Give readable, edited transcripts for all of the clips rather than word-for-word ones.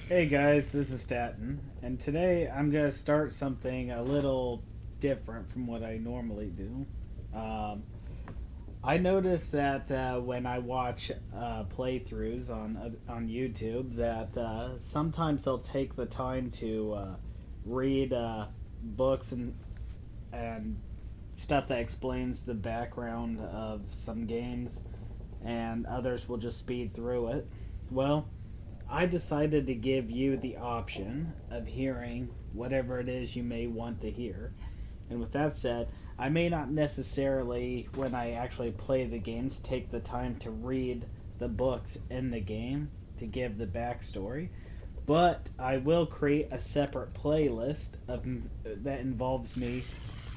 Hey guys, this is Statton, and today I'm going to start something a little different from what I normally do. Um, I noticed that when I watch playthroughs on YouTube, that sometimes they'll take the time to read books and stuff that explains the background of some games, and others will just speed through it. Well, I decided to give you the option of hearing whatever it is you may want to hear. And with that said, I may not necessarily, when I actually play the games, take the time to read the books in the game to give the backstory, but I will create a separate playlist that involves me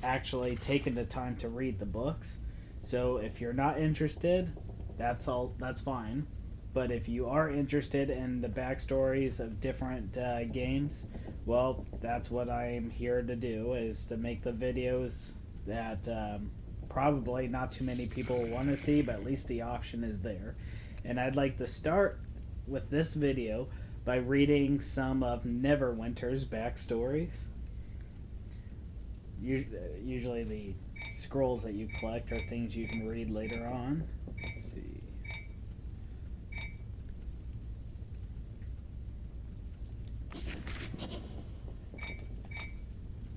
actually taking the time to read the books. So if you're not interested, that's fine. But if you are interested in the backstories of different games, well, that's what I'm here to do, is to make the videos that probably not too many people want to see, but at least the option is there. And I'd like to start with this video by reading some of Neverwinter's backstories. Usually the scrolls that you collect are things you can read later on. Let's see.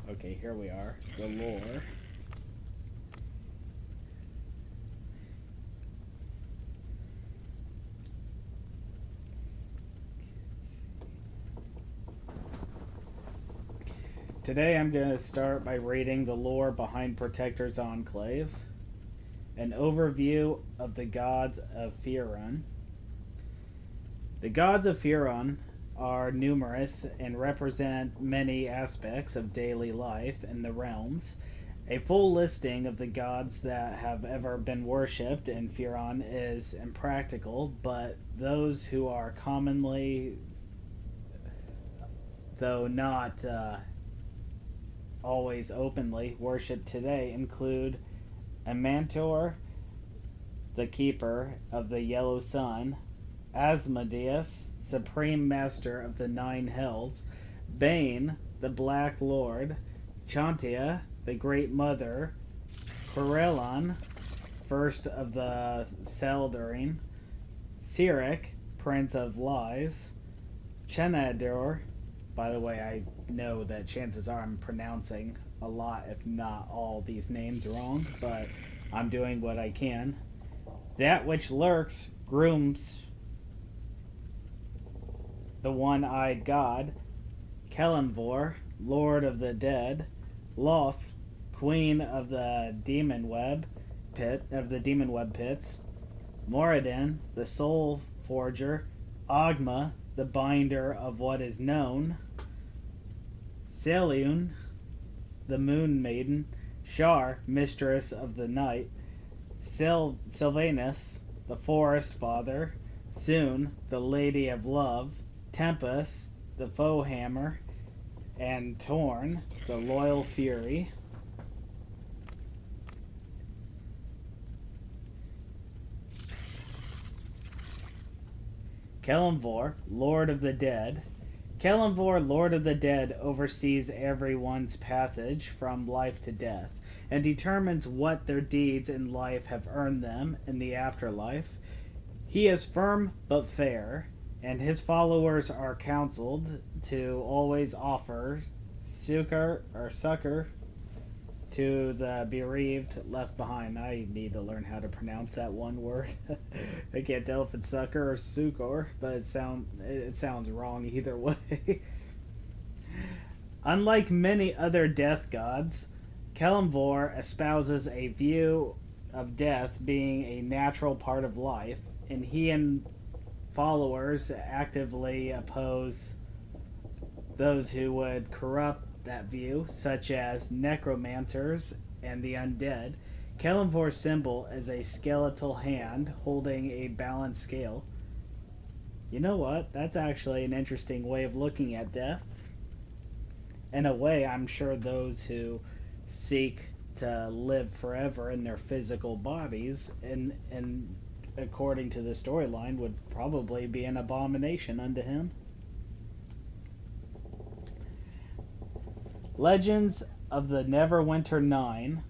Okay, here we are. The lore. Today I'm going to start by reading the lore behind Protector's Enclave, an overview of the gods of Firon. The gods of Firon are numerous and represent many aspects of daily life in the realms. A full listing of the gods that have ever been worshipped in Firon is impractical, but those who are commonly, though not always openly, worshipped today include Amantor, the keeper of the yellow sun; Asmodeus, supreme master of the nine hells; Bane, the black lord; Chantia, the great mother; Corellon, first of the Seldarin; Sirik, prince of lies; Chenador. By the way, I know that chances are I'm pronouncing a lot, if not all, these names wrong, but I'm doing what I can. That which lurks grooms the one-eyed god; Kelemvor, lord of the dead; Loth, queen of the demon web pits; Moradin, the soul forger; Ogma, the binder of what is known; Seliun, the moon maiden; Shar, mistress of the night; Sylvanus, the forest father; Soon, the lady of love; Tempest, the foe hammer; and Torn, the loyal fury. Kelemvor, Lord of the Dead. Kelemvor, Lord of the Dead, oversees everyone's passage from life to death, and determines what their deeds in life have earned them in the afterlife. He is firm but fair, and his followers are counseled to always offer succor to the bereaved left behind. I need to learn how to pronounce that one word. I can't tell if it's succor or succor, but it sounds wrong either way. Unlike many other death gods, Kelemvor espouses a view of death being a natural part of life, and he and followers actively oppose those who would corrupt that view, such as necromancers and the undead. Kelemvor's symbol is a skeletal hand holding a balanced scale. You know what? That's actually an interesting way of looking at death. In a way, I'm sure those who seek to live forever in their physical bodies, and according to the storyline, would probably be an abomination unto him. Legends of the Neverwinter 9.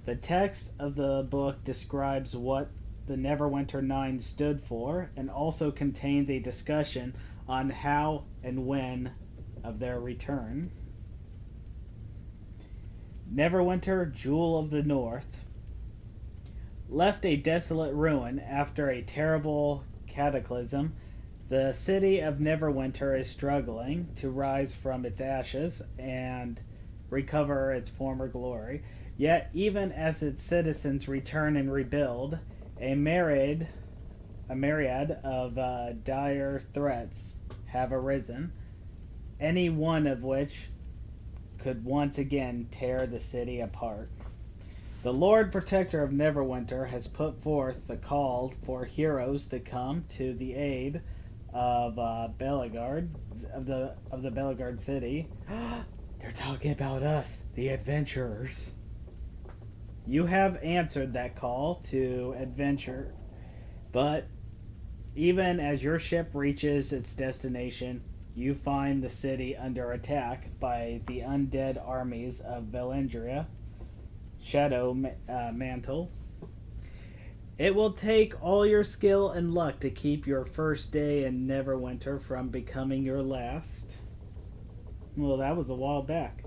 The text of the book describes what the Neverwinter 9 stood for and also contains a discussion on how and when of their return. Neverwinter, Jewel of the North. Left a desolate ruin after a terrible cataclysm, the city of Neverwinter is struggling to rise from its ashes and recover its former glory. Yet, even as its citizens return and rebuild, a myriad of dire threats have arisen, any one of which could once again tear the city apart. The Lord Protector of Neverwinter has put forth the call for heroes to come to the aid of Belagard, of the Belagard city. They're talking about us, the adventurers. You have answered that call to adventure, but even as your ship reaches its destination, you find the city under attack by the undead armies of Belendria, Shadow Mantle. It will take all your skill and luck to keep your first day in Neverwinter from becoming your last. Well, that was a while back.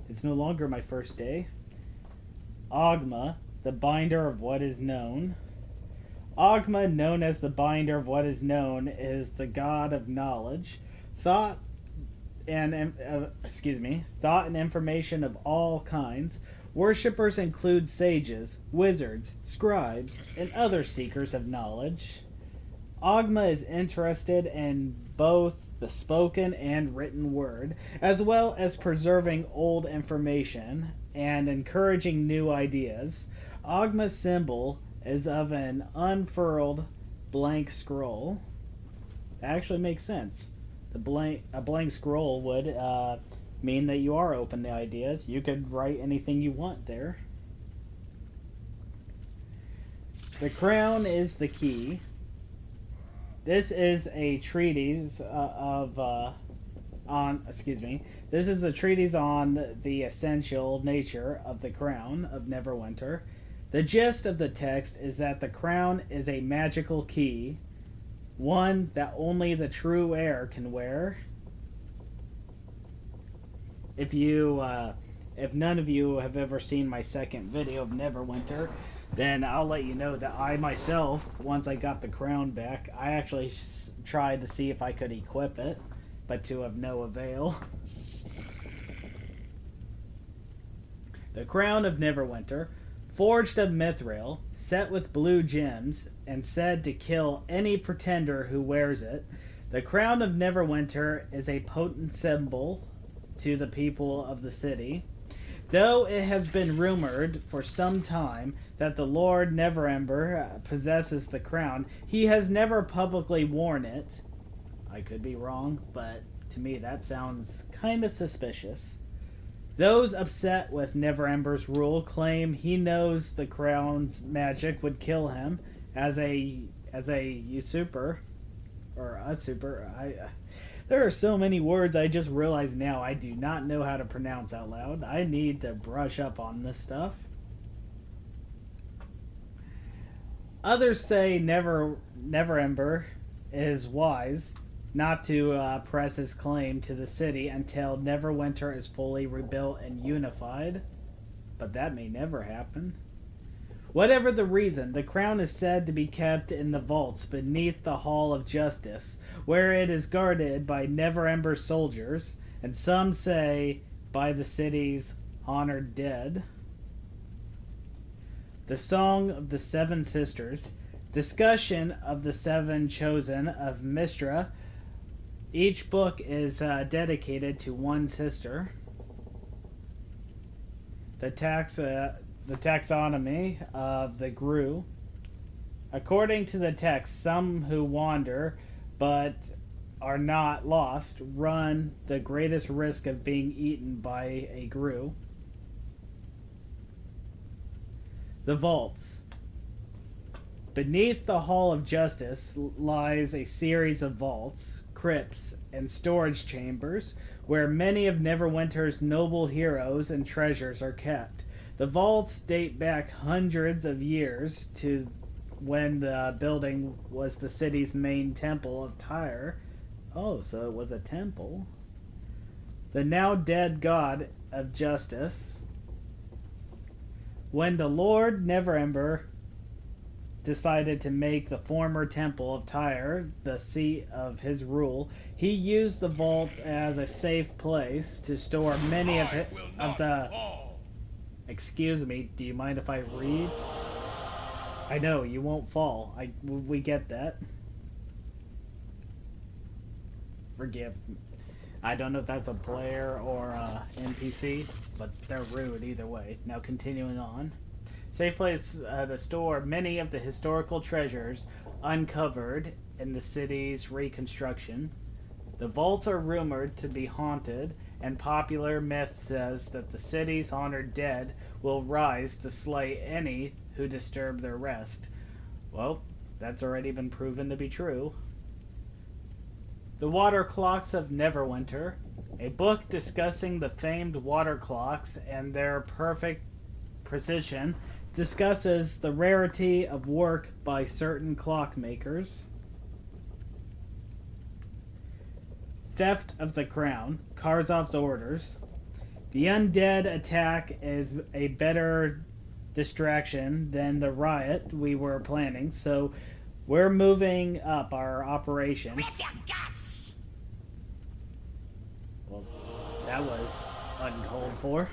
It's no longer my first day. Ogma, the binder of what is known. Ogma, known as the binder of what is known, is the god of knowledge, thought and information of all kinds. Worshippers include sages, wizards, scribes, and other seekers of knowledge. Ogma is interested in both the spoken and written word, as well as preserving old information and encouraging new ideas. Ogma's symbol is of an unfurled blank scroll. That actually makes sense. A blank scroll would mean that you are open to ideas. You could write anything you want there. The crown is the key. This is a treatise This is a treatise on the essential nature of the crown of Neverwinter. The gist of the text is that the crown is a magical key, one that only the true heir can wear. If none of you have ever seen my second video of Neverwinter, then I'll let you know that I myself, once I got the crown back, I actually tried to see if I could equip it, but to of no avail. The crown of Neverwinter, forged of mithril, set with blue gems, and said to kill any pretender who wears it. The crown of Neverwinter is a potent symbol to the people of the city. Though it has been rumored for some time that the Lord Neverember possesses the crown, he has never publicly worn it. I could be wrong, but to me that sounds kind of suspicious. Those upset with Neverember's rule claim he knows the crown's magic would kill him as a usurper. There are so many words I just realized now I do not know how to pronounce out loud. I need to brush up on this stuff. Others say Neverember is wise not to press his claim to the city until Neverwinter is fully rebuilt and unified. But that may never happen. Whatever the reason, the crown is said to be kept in the vaults beneath the Hall of Justice, where it is guarded by Neverember soldiers, and some say by the city's honored dead. The Song of the Seven Sisters. Discussion of the Seven Chosen of Mystra. Each book is dedicated to one sister. The taxonomy of the Gru. According to the text, some who wander but are not lost run the greatest risk of being eaten by a Gru. The vaults. Beneath the Hall of Justice lies a series of vaults, crypts and storage chambers where many of Neverwinter's noble heroes and treasures are kept. The vaults date back hundreds of years to when the building was the city's main temple of Tyre. Oh, so it was a temple. The now dead god of justice. When the Lord Neverember decided to make the former temple of Tyre the seat of his rule, he used the vault as a safe place to store many of the... Excuse me, do you mind if I read? I know, you won't fall. We get that. Forgive me. I don't know if that's a player or a NPC, but they're rude either way. Now continuing on. Safe place to store many of the historical treasures uncovered in the city's reconstruction. The vaults are rumored to be haunted, and popular myth says that the city's honored dead will rise to slay any who disturb their rest. Well, that's already been proven to be true. The Water Clocks of Neverwinter, a book discussing the famed water clocks and their perfect precision, discusses the rarity of work by certain clockmakers. Theft of the Crown, Karzov's orders. The undead attack is a better distraction than the riot we were planning, so we're moving up our operation. With your guts! Well, that was uncalled for.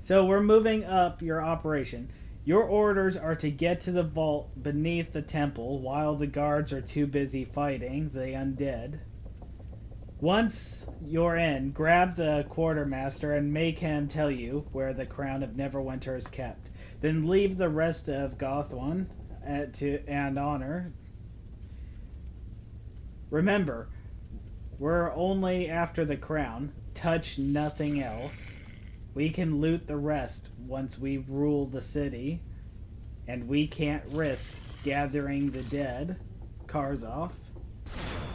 So we're moving up your operation. Your orders are to get to the vault beneath the temple while the guards are too busy fighting the undead. Once you're in, grab the quartermaster and make him tell you where the crown of Neverwinter is kept. Then leave the rest of Gothwan and honor. Remember, we're only after the crown. Touch nothing else. We can loot the rest once we rule the city, and we can't risk gathering the dead. Karzov.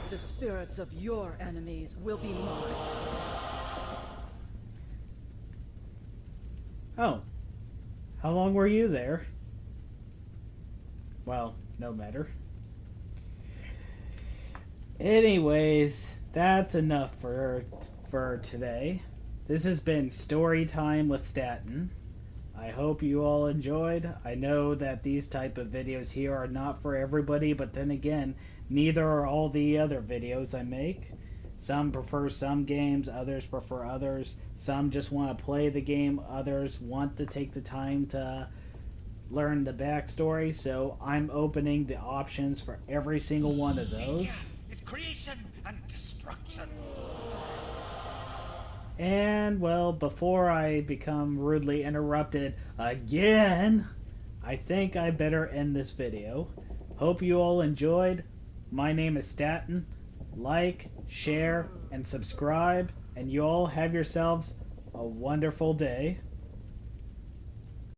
The spirits of your enemies will be mine. Oh. How long were you there? Well, no matter. Anyways, that's enough for today. This has been Story Time with Statton. I hope you all enjoyed. I know that these type of videos here are not for everybody, but then again, neither are all the other videos I make. Some prefer some games, others prefer others. Some just want to play the game, others want to take the time to learn the backstory. So I'm opening the options for every single one of those. It's creation and destruction. And, well, before I become rudely interrupted again, I think I better end this video. Hope you all enjoyed. My name is Statton. Like, share, and subscribe, and you all have yourselves a wonderful day.